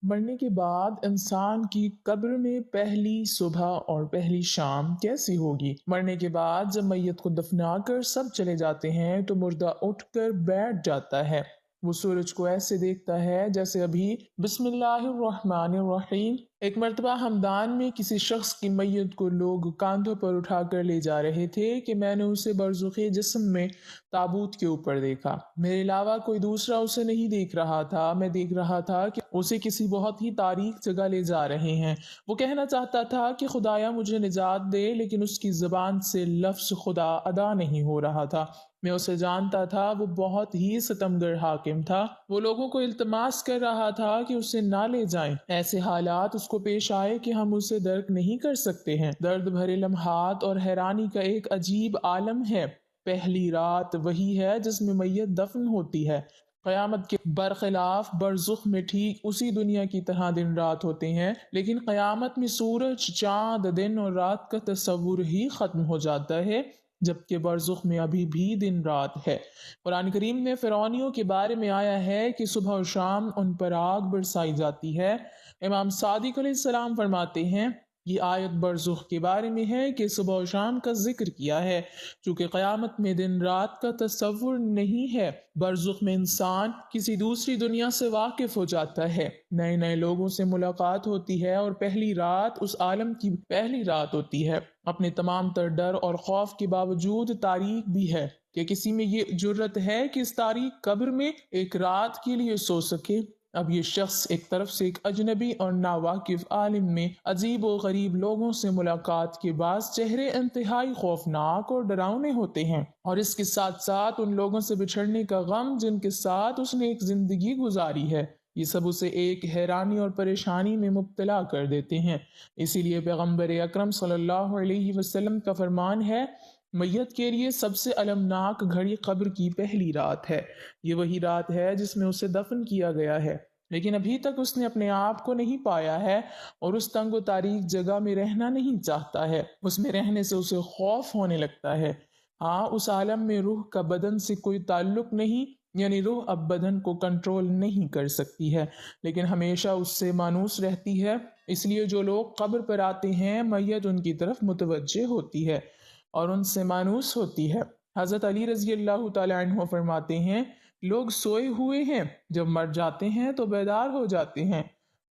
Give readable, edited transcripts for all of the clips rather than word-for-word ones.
مرنے کے بعد انسان کی قبر میں پہلی صبح اور پہلی شام کیسی ہوگی؟ مرنے کے بعد جب میت کو دفنا کر سب چلے جاتے ہیں تو مردہ اٹھ کر بیٹھ جاتا ہے۔ وہ سورج کو ایسے دیکھتا ہے جیسے ابھی بسم اللہ الرحمن الرحیم۔ ایک مرتبہ ہمدان میں کسی شخص کی میت کو لوگ کاندھوں پر اٹھا کر لے جا رہے تھے کہ میں نے اسے برزخ جسم میں تابوت کے اوپر دیکھا۔ میرے علاوہ کوئی دوسرا اسے نہیں دیکھ رہا تھا۔ میں دیکھ رہا تھا کہ اسے کسی بہت ہی تاریک جگہ لے جا رہے ہیں۔ وہ کہنا چاہتا تھا کہ خدایا مجھے نجات دے، لیکن اس کی زبان سے لفظ خدا ادا نہیں ہو رہا تھا۔ میں اسے جانتا تھا، وہ بہت ہی ستمگر حاکم تھا۔ وہ لوگوں کو التماس کر رہا تھا کہ اسے نہ لے جائیں۔ ایسے حالات اس کو پیش آئے کہ ہم اسے درک نہیں کر سکتے ہیں۔ درد بھرے لمحات اور حیرانی کا ایک عجیب عالم ہے۔ پہلی رات وہی ہے جس میں میت دفن ہوتی ہے۔ قیامت کے برخلاف برزخ میں ٹھیک اسی دنیا کی طرح دن رات ہوتے ہیں، لیکن قیامت میں سورج، چاند، دن اور رات کا تصور ہی ختم ہو جاتا ہے، جبکہ برزخ میں ابھی بھی دن رات ہے۔ قرآن کریم میں فرعونیوں کے بارے میں آیا ہے کہ صبح اور شام ان پر آگ برسائی جاتی ہے۔ امام صادق علیہ السلام فرماتے ہیں، یہ آیت برزخ کے بارے میں ہے کہ صبح و شام کا ذکر کیا ہے، چونکہ قیامت میں دن رات کا تصور نہیں ہے۔ برزخ میں انسان کسی دوسری دنیا سے واقف ہو جاتا ہے، نئے نئے لوگوں سے ملاقات ہوتی ہے، اور پہلی رات اس عالم کی پہلی رات ہوتی ہے۔ اپنے تمام تر ڈر اور خوف کے باوجود تاریخ بھی ہے۔ کہ کسی میں یہ جرت ہے کہ اس تاریخ قبر میں ایک رات کے لیے سو سکے؟ اب یہ شخص ایک طرف سے ایک اجنبی اور ناواقف عالم میں عجیب و غریب لوگوں سے ملاقات کے بعد چہرے انتہائی خوفناک اور ڈراؤنے ہوتے ہیں، اور اس کے ساتھ ساتھ ان لوگوں سے بچھڑنے کا غم جن کے ساتھ اس نے ایک زندگی گزاری ہے، یہ سب اسے ایک حیرانی اور پریشانی میں مبتلا کر دیتے ہیں۔ اسی لیے پیغمبر اکرم صلی اللہ علیہ وسلم کا فرمان ہے، میت کے لیے سب سے المناک گھڑی قبر کی پہلی رات ہے۔ یہ وہی رات ہے جس میں اسے دفن کیا گیا ہے، لیکن ابھی تک اس نے اپنے آپ کو نہیں پایا ہے اور اس تنگ و تاریک جگہ میں رہنا نہیں چاہتا ہے۔ اس میں رہنے سے اسے خوف ہونے لگتا ہے۔ ہاں، اس عالم میں روح کا بدن سے کوئی تعلق نہیں، یعنی روح اب بدن کو کنٹرول نہیں کر سکتی ہے، لیکن ہمیشہ اس سے مانوس رہتی ہے۔ اس لیے جو لوگ قبر پر آتے ہیں، میت ان کی طرف متوجہ ہوتی ہے اور ان سے مانوس ہوتی ہے۔ حضرت علی رضی اللہ تعالیٰ عنہ فرماتے ہیں، لوگ سوئے ہوئے ہیں، جب مر جاتے ہیں تو بیدار ہو جاتے ہیں۔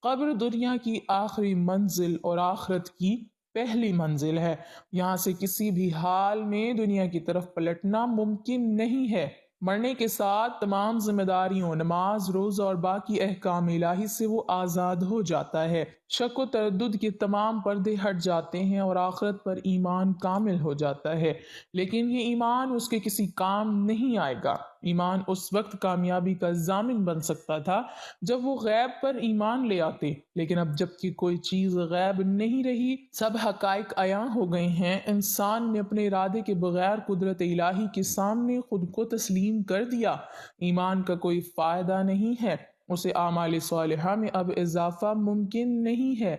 قبر دنیا کی آخری منزل اور آخرت کی پہلی منزل ہے۔ یہاں سے کسی بھی حال میں دنیا کی طرف پلٹنا ممکن نہیں ہے۔ مرنے کے ساتھ تمام ذمہ داریوں، نماز، روزہ اور باقی احکام الہی سے وہ آزاد ہو جاتا ہے۔ شک و تردد کے تمام پردے ہٹ جاتے ہیں اور آخرت پر ایمان کامل ہو جاتا ہے، لیکن یہ ایمان اس کے کسی کام نہیں آئے گا۔ ایمان اس وقت کامیابی کا ضامن بن سکتا تھا جب وہ غیب پر ایمان لے آتے، لیکن اب جب کہ کوئی چیز غیب نہیں رہی، سب حقائق عیاں ہو گئے ہیں، انسان نے اپنے ارادے کے بغیر قدرت الہی کے سامنے خود کو تسلیم کر دیا، ایمان کا کوئی فائدہ نہیں ہے، اسے اعمال صالحہ میں اب اضافہ ممکن نہیں ہے۔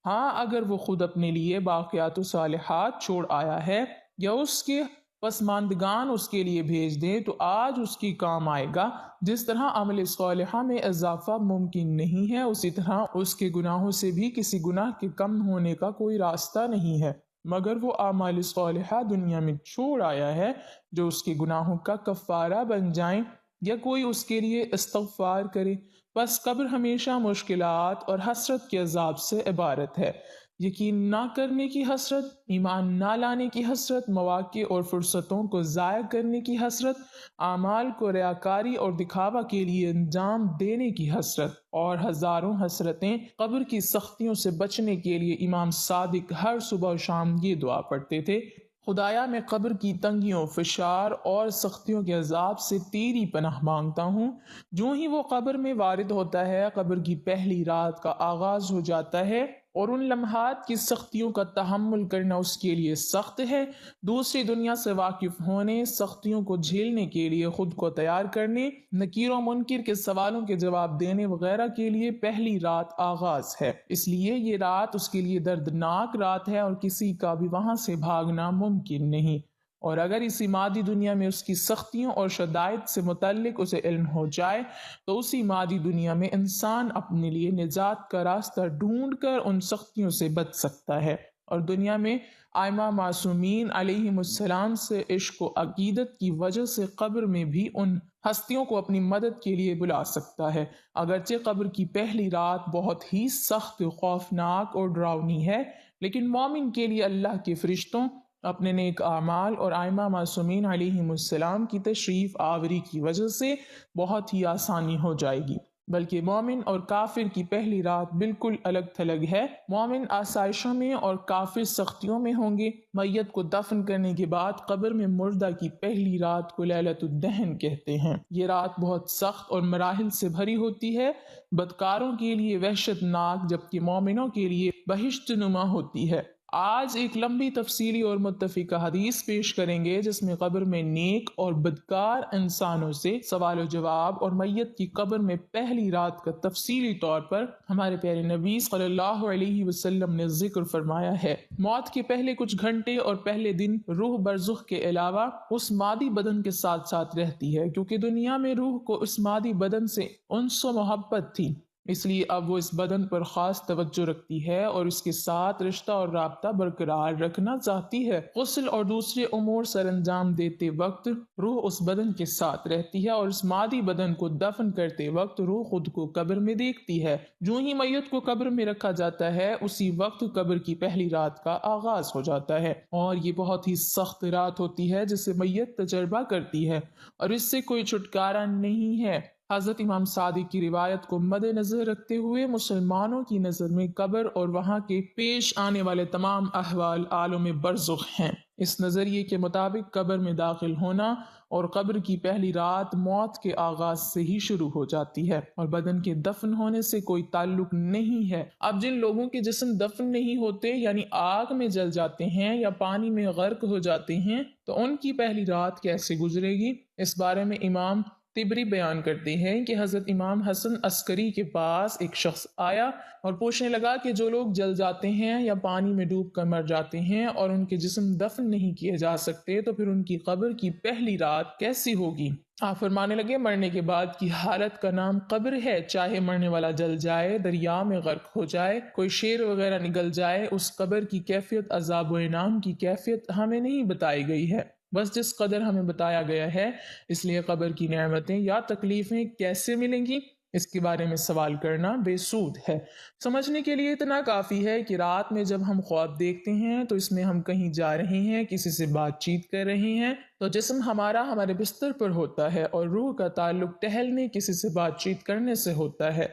ہاں، اگر وہ خود اپنے لیے باقیات و صالحات چھوڑ آیا ہے یا اس کے پسماندگان اس کے لیے بھیج دیں تو آج اس کی کام آئے گا۔ جس طرح عمل صالحہ میں اضافہ ممکن نہیں ہے، اسی طرح اس کے گناہوں سے بھی کسی گناہ کے کم ہونے کا کوئی راستہ نہیں ہے، مگر وہ اعمال صالحہ دنیا میں چھوڑ آیا ہے جو اس کے گناہوں کا کفارہ بن جائیں یا کوئی اس کے لیے استغفار کرے۔ بس قبر ہمیشہ مشکلات اور حسرت کے عذاب سے عبارت ہے۔ یقین نہ کرنے کی حسرت، ایمان نہ لانے کی حسرت، مواقع اور فرصتوں کو ضائع کرنے کی حسرت، اعمال کو ریاکاری اور دکھاوا کے لیے انجام دینے کی حسرت، اور ہزاروں حسرتیں۔ قبر کی سختیوں سے بچنے کے لیے امام صادق ہر صبح و شام یہ دعا پڑھتے تھے، خدایا میں قبر کی تنگیوں، فشار اور سختیوں کے عذاب سے تیری پناہ مانگتا ہوں۔ جو ہی وہ قبر میں وارد ہوتا ہے، قبر کی پہلی رات کا آغاز ہو جاتا ہے اور ان لمحات کی سختیوں کا تحمل کرنا اس کے لیے سخت ہے۔ دوسری دنیا سے واقف ہونے، سختیوں کو جھیلنے کے لیے خود کو تیار کرنے، نکیر و منکر کے سوالوں کے جواب دینے وغیرہ کے لیے پہلی رات آغاز ہے۔ اس لیے یہ رات اس کے لیے دردناک رات ہے اور کسی کا بھی وہاں سے بھاگنا ممکن نہیں۔ اور اگر اسی مادی دنیا میں اس کی سختیوں اور شدائد سے متعلق اسے علم ہو جائے تو اسی مادی دنیا میں انسان اپنے لیے نجات کا راستہ ڈھونڈ کر ان سختیوں سے بچ سکتا ہے، اور دنیا میں ائمہ معصومین علیہم السلام سے عشق و عقیدت کی وجہ سے قبر میں بھی ان ہستیوں کو اپنی مدد کے لیے بلا سکتا ہے۔ اگرچہ قبر کی پہلی رات بہت ہی سخت، خوفناک اور ڈراؤنی ہے، لیکن مومن کے لیے اللہ کے فرشتوں، اپنے نیک اعمال اور ائمہ معصومین علیہم السلام کی تشریف آوری کی وجہ سے بہت ہی آسانی ہو جائے گی۔ بلکہ مومن اور کافر کی پہلی رات بالکل الگ تھلگ ہے۔ مومن آسائشوں میں اور کافر سختیوں میں ہوں گے۔ میت کو دفن کرنے کے بعد قبر میں مردہ کی پہلی رات کو لیلۃ الدہن کہتے ہیں۔ یہ رات بہت سخت اور مراحل سے بھری ہوتی ہے، بدکاروں کے لیے وحشت ناک جبکہ مومنوں کے لیے بہشت نما ہوتی ہے۔ آج ایک لمبی تفصیلی اور متفقہ حدیث پیش کریں گے جس میں قبر میں نیک اور بدکار انسانوں سے سوال و جواب اور میت کی قبر میں پہلی رات کا تفصیلی طور پر ہمارے پیارے نبی صلی اللہ علیہ وسلم نے ذکر فرمایا ہے۔ موت کے پہلے کچھ گھنٹے اور پہلے دن روح برزخ کے علاوہ اس مادی بدن کے ساتھ ساتھ رہتی ہے، کیونکہ دنیا میں روح کو اس مادی بدن سے انس و محبت تھی، اس لیے اب وہ اس بدن پر خاص توجہ رکھتی ہے اور اس کے ساتھ رشتہ اور رابطہ برقرار رکھنا چاہتی ہے۔ غسل اور دوسرے امور سر انجام دیتے وقت روح اس بدن کے ساتھ رہتی ہے، اور اس مادی بدن کو دفن کرتے وقت روح خود کو قبر میں دیکھتی ہے۔ جو ہی میت کو قبر میں رکھا جاتا ہے اسی وقت قبر کی پہلی رات کا آغاز ہو جاتا ہے، اور یہ بہت ہی سخت رات ہوتی ہے جسے میت تجربہ کرتی ہے اور اس سے کوئی چھٹکارا نہیں ہے۔ حضرت امام صادق کی روایت کو مد نظر رکھتے ہوئے مسلمانوں کی نظر میں قبر اور وہاں کے پیش آنے والے تمام احوال عالم برزخ ہیں۔ اس نظریے کے مطابق قبر میں داخل ہونا اور قبر کی پہلی رات موت کے آغاز سے ہی شروع ہو جاتی ہے اور بدن کے دفن ہونے سے کوئی تعلق نہیں ہے۔ اب جن لوگوں کے جسم دفن نہیں ہوتے، یعنی آگ میں جل جاتے ہیں یا پانی میں غرق ہو جاتے ہیں، تو ان کی پہلی رات کیسے گزرے گی؟ اس بارے میں امام طبری بیان کرتے ہیں کہ حضرت امام حسن عسکری کے پاس ایک شخص آیا اور پوچھنے لگا کہ جو لوگ جل جاتے ہیں یا پانی میں ڈوب کر مر جاتے ہیں اور ان کے جسم دفن نہیں کیے جا سکتے تو پھر ان کی قبر کی پہلی رات کیسی ہوگی؟ آپ فرمانے لگے، مرنے کے بعد کی حالت کا نام قبر ہے، چاہے مرنے والا جل جائے، دریا میں غرق ہو جائے، کوئی شیر وغیرہ نگل جائے، اس قبر کی کیفیت عذاب و انعام کی کیفیت ہمیں نہیں بتائی گئی ہے، بس جس قدر ہمیں بتایا گیا ہے۔ اس لیے قبر کی نعمتیں یا تکلیفیں کیسے ملیں گی، اس کے بارے میں سوال کرنا بے سود ہے۔ سمجھنے کے لیے اتنا کافی ہے کہ رات میں جب ہم خواب دیکھتے ہیں تو اس میں ہم کہیں جا رہے ہیں، کسی سے بات چیت کر رہے ہیں، تو جسم ہمارا ہمارے بستر پر ہوتا ہے اور روح کا تعلق ٹہلنے، کسی سے بات چیت کرنے سے ہوتا ہے۔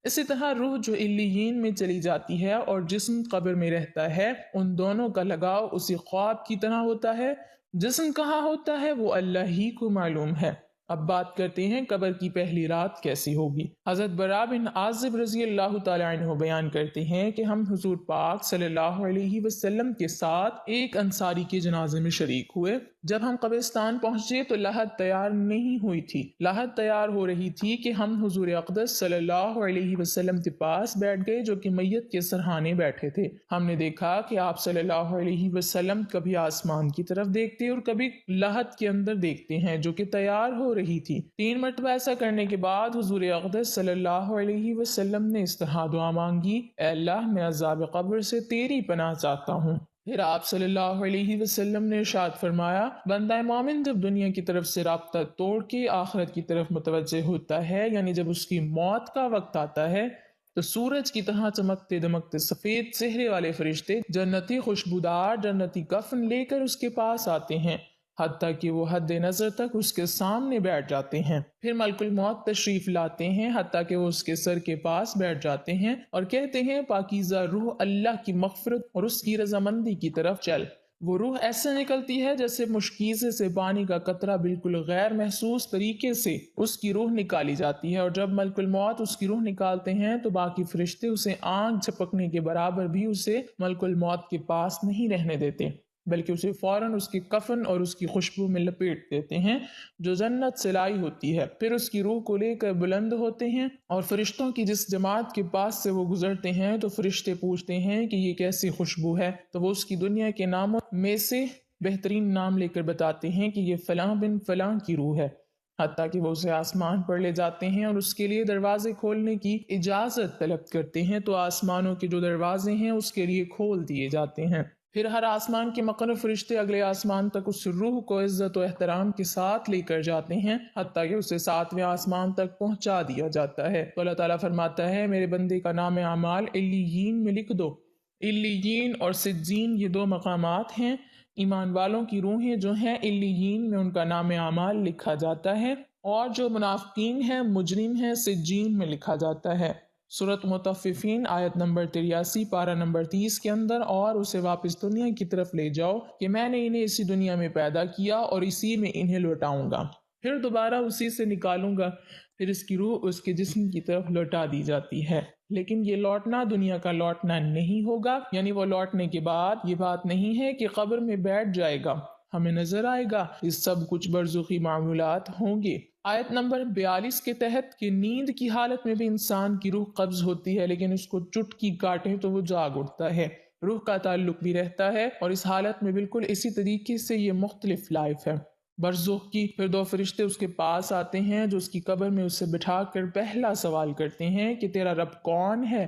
اسی طرح روح جو علیین میں چلی جاتی ہے اور جسم قبر میں رہتا ہے، ان دونوں کا لگاؤ اسی خواب کی طرح ہوتا ہے۔ جسم کہاں ہوتا ہے وہ اللہ ہی کو معلوم ہے۔ اب بات کرتے ہیں قبر کی پہلی رات کیسی ہوگی۔ حضرت براء بن عازب رضی اللہ تعالی عنہ بیان کرتے ہیں کہ ہم حضور پاک صلی اللہ علیہ وسلم کے ساتھ ایک انصاری کے جنازے میں شریک ہوئے۔ جب ہم قبرستان پہنچے تو لحد تیار نہیں ہوئی تھی، لحد تیار ہو رہی تھی کہ ہم حضور اقدس صلی اللہ علیہ وسلم کے پاس بیٹھ گئے جو کہ میت کے سرہانے بیٹھے تھے۔ ہم نے دیکھا کہ آپ صلی اللہ علیہ وسلم کبھی آسمان کی طرف دیکھتے اور کبھی لحد کے اندر دیکھتے ہیں جو کہ تیار ہو رہی تھی۔ 3 مرتبہ ایسا کرنے کے بعد حضور اقدس صلی اللہ علیہ وسلم نے اس طرح دعا مانگی، اے اللہ میں عذاب قبر سے تیری پناہ چاہتا ہوں۔ پھر آپ صلی اللہ علیہ وسلم نے ارشاد فرمایا، بندہ مومن جب دنیا کی طرف سے رابطہ توڑ کے آخرت کی طرف متوجہ ہوتا ہے، یعنی جب اس کی موت کا وقت آتا ہے، تو سورج کی طرح چمکتے دمکتے سفید چہرے والے فرشتے جنتی خوشبودار جنتی کفن لے کر اس کے پاس آتے ہیں، حتیٰ کہ وہ حد نظر تک اس کے سامنے بیٹھ جاتے ہیں۔ پھر ملک الموت تشریف لاتے ہیں حتیٰ کہ وہ اس کے سر کے پاس بیٹھ جاتے ہیں اور کہتے ہیں، پاکیزہ روح، اللہ کی مغفرت اور اس کی رضامندی کی طرف چل۔ وہ روح ایسے نکلتی ہے جیسے مشکیزے سے پانی کا قطرہ بالکل غیر محسوس طریقے سے اس کی روح نکالی جاتی ہے، اور جب ملک الموت اس کی روح نکالتے ہیں تو باقی فرشتے اسے آنکھ جھپکنے کے برابر بھی اسے ملک الموت کے پاس نہیں رہنے دیتے، بلکہ اسے فوراً اس کے کفن اور اس کی خوشبو میں لپیٹ دیتے ہیں جو جنت سے لائی ہوتی ہے۔ پھر اس کی روح کو لے کر بلند ہوتے ہیں اور فرشتوں کی جس جماعت کے پاس سے وہ گزرتے ہیں تو فرشتے پوچھتے ہیں کہ یہ کیسی خوشبو ہے، تو وہ اس کی دنیا کے ناموں میں سے بہترین نام لے کر بتاتے ہیں کہ یہ فلاں بن فلاں کی روح ہے، حتیٰ کہ وہ اسے آسمان پر لے جاتے ہیں اور اس کے لیے دروازے کھولنے کی اجازت طلب کرتے ہیں تو آسمانوں کے جو دروازے ہیں اس کے لیے کھول دیے جاتے ہیں۔ پھر ہر آسمان کے مقرر فرشتے اگلے آسمان تک اس روح کو عزت و احترام کے ساتھ لے کر جاتے ہیں، حتیٰ کہ اسے 7ویں آسمان تک پہنچا دیا جاتا ہے۔ تو اللہ تعالیٰ فرماتا ہے میرے بندے کا نام اعمال علیین میں لکھ دو۔ علیین اور سجین یہ دو مقامات ہیں۔ ایمان والوں کی روحیں جو ہیں علیین میں ان کا نام اعمال لکھا جاتا ہے، اور جو منافقین ہیں مجرم ہیں سجین میں لکھا جاتا ہے۔ سورۃ مطففین آیت نمبر 83 پارہ نمبر 30 کے اندر، اور اسے واپس دنیا کی طرف لے جاؤ کہ میں نے انہیں اسی دنیا میں پیدا کیا اور اسی میں انہیں لوٹاؤں گا، پھر دوبارہ اسی سے نکالوں گا، پھر اس کی روح اس کے جسم کی طرف لوٹا دی جاتی ہے۔ لیکن یہ لوٹنا دنیا کا لوٹنا نہیں ہوگا، یعنی وہ لوٹنے کے بعد یہ بات نہیں ہے کہ قبر میں بیٹھ جائے گا، ہمیں نظر آئے گا، یہ سب کچھ برزخی معمولات ہوں گے۔ آیت نمبر 42 کے تحت کہ نیند کی حالت میں بھی انسان کی روح قبض ہوتی ہے، لیکن اس کو چٹکی کاٹیں تو وہ جاگ اٹھتا ہے، روح کا تعلق بھی رہتا ہے، اور اس حالت میں بالکل اسی طریقے سے یہ مختلف لائف ہے برزخ کی۔ پھر 2 فرشتے اس کے پاس آتے ہیں جو اس کی قبر میں اسے بٹھا کر پہلا سوال کرتے ہیں کہ تیرا رب کون ہے؟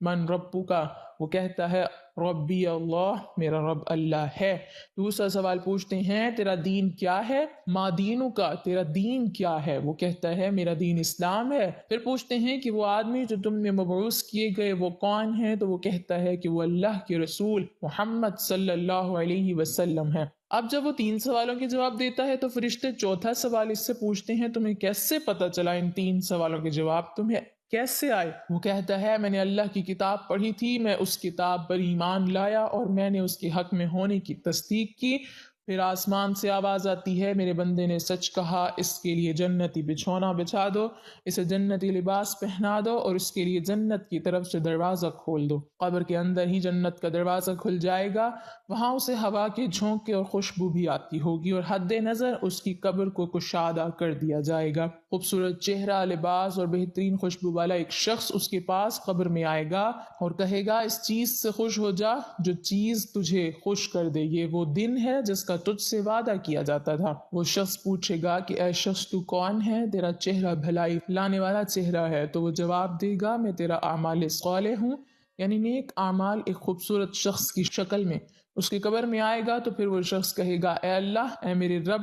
من ربو کا، وہ کہتا ہے ربی اللہ، میرا رب اللہ ہے۔ دوسرا سوال پوچھتے ہیں تیرا دین کیا ہے؟ ما دینو کا، تیرا دین کیا ہے؟ وہ کہتا ہے میرا دین اسلام ہے۔ پھر پوچھتے ہیں کہ وہ آدمی جو تم نے مبعوث کیے گئے وہ کون ہے؟ تو وہ کہتا ہے کہ وہ اللہ کے رسول محمد صلی اللہ علیہ وسلم ہے۔ اب جب وہ 3 سوالوں کے جواب دیتا ہے تو فرشتے چوتھا سوال اس سے پوچھتے ہیں تمہیں کیسے پتہ چلا ان 3 سوالوں کے جواب تمہیں کیسے آئے؟ وہ کہتا ہے میں نے اللہ کی کتاب پڑھی تھی، میں اس کتاب پر ایمان لایا اور میں نے اس کے حق میں ہونے کی تصدیق کی۔ پھر آسمان سے آواز آتی ہے میرے بندے نے سچ کہا، اس کے لیے جنتی بچھونا بچھا دو، اسے جنتی لباس پہنا دو اور اس کے لیے جنت کی طرف سے دروازہ کھول دو۔ قبر کے اندر ہی جنت کا دروازہ کھل جائے گا، وہاں اسے ہوا کے جھونکے اور خوشبو بھی آتی ہوگی، اور حد نظر اس کی قبر کو کشادہ کر دیا جائے گا۔ خوبصورت چہرہ، لباس اور بہترین خوشبو والا ایک شخص اس کے پاس قبر میں آئے گا اور کہے گا اس چیز سے خوش ہو جا جو چیز تجھے خوش کر دے، یہ وہ دن ہے جس کا تجھ سے وعدہ کیا جاتا تھا۔ وہ شخص پوچھے گا کہ اے شخص تو کون ہے؟ تیرا چہرہ بھلائی لانے والا چہرہ ہے، تو وہ جواب دے گا میں تیرا اعمال صالح ہوں، یعنی نیک اعمال ایک خوبصورت شخص کی شکل میں اس کی قبر میں آئے گا۔ تو پھر وہ شخص کہے گا اے اللہ، اے میرے رب،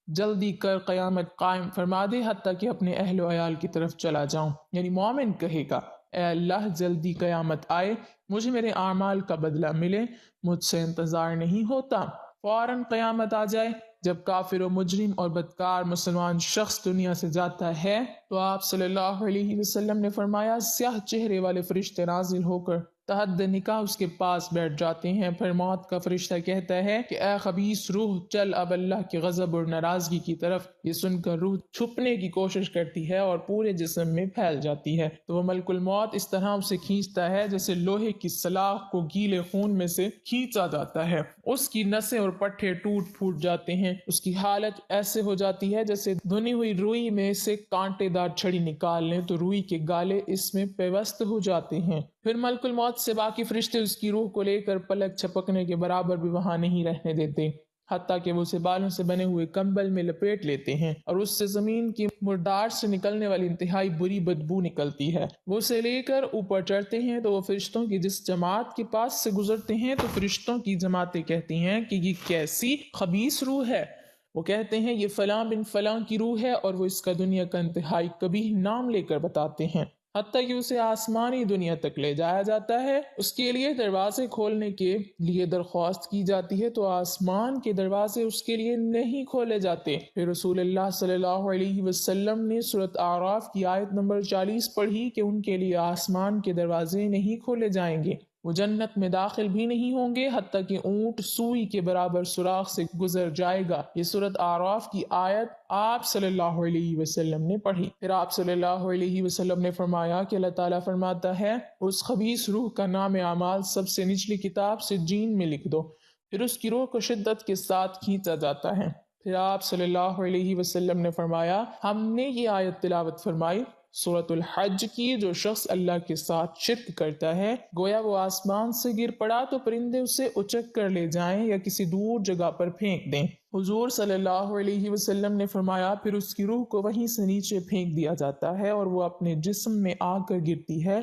جلدی کر قیامت قائم فرما دے حتیٰ کہ اپنے اہل و عیال کی طرف چلا جاؤں، یعنی مومن کہے گا اے اللہ جلدی قیامت آئے، مجھے میرے اعمال کا بدلہ ملے، مجھ سے انتظار نہیں ہوتا، فوراً قیامت آ جائے۔ جب کافر و مجرم اور بدکار مسلمان شخص دنیا سے جاتا ہے تو آپ صلی اللہ علیہ وسلم نے فرمایا سیاہ چہرے والے فرشتے نازل ہو کر تحت نکاح اس کے پاس بیٹھ جاتے ہیں۔ پھر موت کا فرشتہ کہتا ہے کہ اے خبیث روح، چل اب اللہ کے غضب اور ناراضگی کی طرف۔ یہ سن کر روح چھپنے کی کوشش کرتی ہے اور پورے جسم میں پھیل جاتی ہے، تو وہ ملک الموت اس طرح اسے کھینچتا ہے جیسے لوہے کی سلاخ کو گیلے خون میں سے کھینچا جاتا ہے، اس کی نسیں اور پٹھے ٹوٹ پھوٹ جاتے ہیں، اس کی حالت ایسے ہو جاتی ہے جیسے دھنی ہوئی روئی میں سے کانٹے دار چھڑی نکال لیں تو روئی کے گالے اس میں پیوست ہو جاتے ہیں۔ پھر ملک الموت سے باقی فرشتے اس کی روح کو لے کر پلک چھپکنے کے برابر بھی وہاں نہیں رہنے دیتے، حتیٰ کہ وہ اسے بالوں سے بنے ہوئے کمبل میں لپیٹ لیتے ہیں، اور اس سے زمین کی مردار سے نکلنے والی انتہائی بری بدبو نکلتی ہے۔ وہ اسے لے کر اوپر چڑھتے ہیں تو وہ فرشتوں کی جس جماعت کے پاس سے گزرتے ہیں تو فرشتوں کی جماعتیں کہتی ہیں کہ یہ کیسی خبیث روح ہے؟ وہ کہتے ہیں یہ فلاں بن فلاں کی روح ہے، اور وہ اس کا دنیا کا انتہائی قبیح نام لے کر بتاتے ہیں، حتیٰ کہ اسے آسمانی دنیا تک لے جایا جاتا ہے۔ اس کے لیے دروازے کھولنے کے لیے درخواست کی جاتی ہے تو آسمان کے دروازے اس کے لیے نہیں کھولے جاتے۔ پھر رسول اللہ صلی اللہ علیہ وسلم نے سورۃ اعراف کی آیت نمبر 40 پڑھی کہ ان کے لیے آسمان کے دروازے نہیں کھولے جائیں گے، وہ جنت میں داخل بھی نہیں ہوں گے حتیٰ کہ اونٹ سوئی کے برابر سوراخ سے گزر جائے گا۔ یہ سورۃ اعراف کی آیت آپ صلی اللہ علیہ وسلم نے پڑھی۔ پھر آپ صلی اللہ علیہ وسلم نے فرمایا کہ اللہ تعالیٰ فرماتا ہے اس خبیث روح کا نام اعمال سب سے نچلی کتاب سجین میں لکھ دو، پھر اس کی روح کو شدت کے ساتھ کھینچا جاتا ہے۔ پھر آپ صلی اللہ علیہ وسلم نے فرمایا ہم نے یہ آیت تلاوت فرمائی سورۃ الحج کی، جو شخص اللہ کے ساتھ شرک کرتا ہے گویا وہ آسمان سے گر پڑا تو پرندے اسے اچک کر لے جائیں یا کسی دور جگہ پر پھینک دیں۔ حضور صلی اللہ علیہ وسلم نے فرمایا پھر اس کی روح کو وہیں سے نیچے پھینک دیا جاتا ہے اور وہ اپنے جسم میں آ کر گرتی ہے،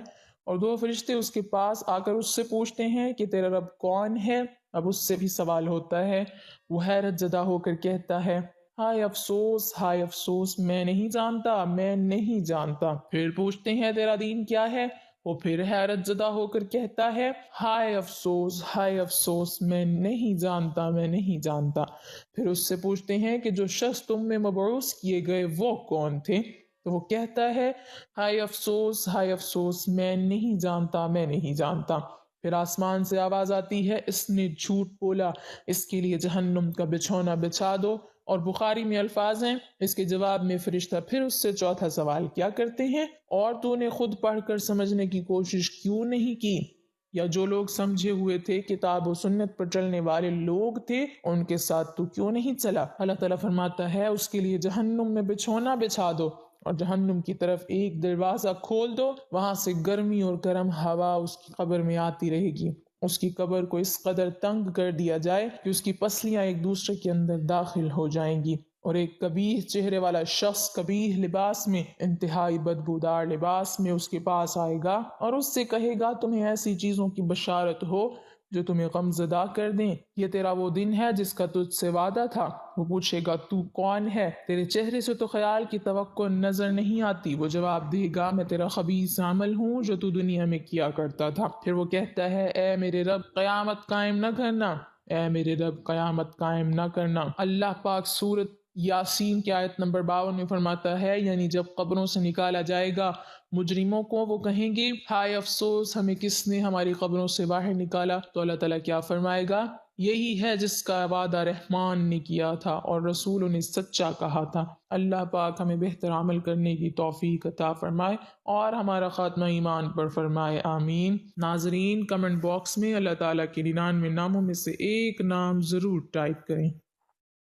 اور دو فرشتے اس کے پاس آ کر اس سے پوچھتے ہیں کہ تیرا رب کون ہے؟ اب اس سے بھی سوال ہوتا ہے، وہ حیرت زدہ ہو کر کہتا ہے ہائے افسوس، میں نہیں جانتا، میں نہیں جانتا۔ پھر پوچھتے ہیں تیرا دین کیا ہے؟ وہ پھر حیرت زدہ ہو کر کہتا ہے ہائے افسوس، میں نہیں جانتا، میں نہیں جانتا۔ پھر اس سے پوچھتے ہیں کہ جو شخص تم میں مبعوث کیے گئے وہ کون تھے؟ تو وہ کہتا ہے ہائے افسوس، میں نہیں جانتا، میں نہیں جانتا۔ پھر آسمان سے آواز آتی ہے اس نے جھوٹ بولا، اس کے لیے جہنم کا بچھونا بچھا دو۔ اور بخاری میں الفاظ ہیں، اس کے جواب میں فرشتہ پھر اس سے چوتھا سوال کیا کرتے ہیں، اور تو نے خود پڑھ کر سمجھنے کی کوشش کیوں نہیں کی؟ یا جو لوگ سمجھے ہوئے تھے، کتاب و سنت پر چلنے والے لوگ تھے، ان کے ساتھ تو کیوں نہیں چلا؟ اللہ تعالیٰ فرماتا ہے اس کے لیے جہنم میں بچھونا بچھا دو اور جہنم کی طرف ایک دروازہ کھول دو، وہاں سے گرمی اور گرم ہوا اس کی قبر میں آتی رہے گی۔ اس کی قبر کو اس قدر تنگ کر دیا جائے کہ اس کی پسلیاں ایک دوسرے کے اندر داخل ہو جائیں گی، اور ایک قبیح چہرے والا شخص قبیح لباس میں، انتہائی بدبودار لباس میں اس کے پاس آئے گا اور اس سے کہے گا تمہیں ایسی چیزوں کی بشارت ہو جو تمہیں غم زدہ کر دیں، یہ تیرا وہ دن ہے جس کا تجھ سے وعدہ تھا۔ وہ پوچھے گا تو کون ہے؟ تیرے چہرے سے تو خیال کی توقع نظر نہیں آتی۔ وہ جواب دے گا میں تیرا خبیث عمل ہوں جو تو دنیا میں کیا کرتا تھا۔ پھر وہ کہتا ہے اے میرے رب قیامت قائم نہ کرنا، اے میرے رب قیامت قائم نہ کرنا۔ اللہ پاک سورۃ یاسین کی آیت نمبر 52 میں فرماتا ہے یعنی جب قبروں سے نکالا جائے گا مجرموں کو، وہ کہیں گے ہائے افسوس، ہمیں کس نے ہماری قبروں سے باہر نکالا؟ تو اللہ تعالیٰ کیا فرمائے گا، یہی ہے جس کا وعدہ رحمان نے کیا تھا اور رسولوں نے سچا کہا تھا۔ اللہ پاک ہمیں بہتر عمل کرنے کی توفیق عطا فرمائے اور ہمارا خاتمہ ایمان پر فرمائے، آمین۔ ناظرین، کمنٹ باکس میں اللہ تعالیٰ کے 99 ناموں میں سے ایک نام ضرور ٹائپ کریں۔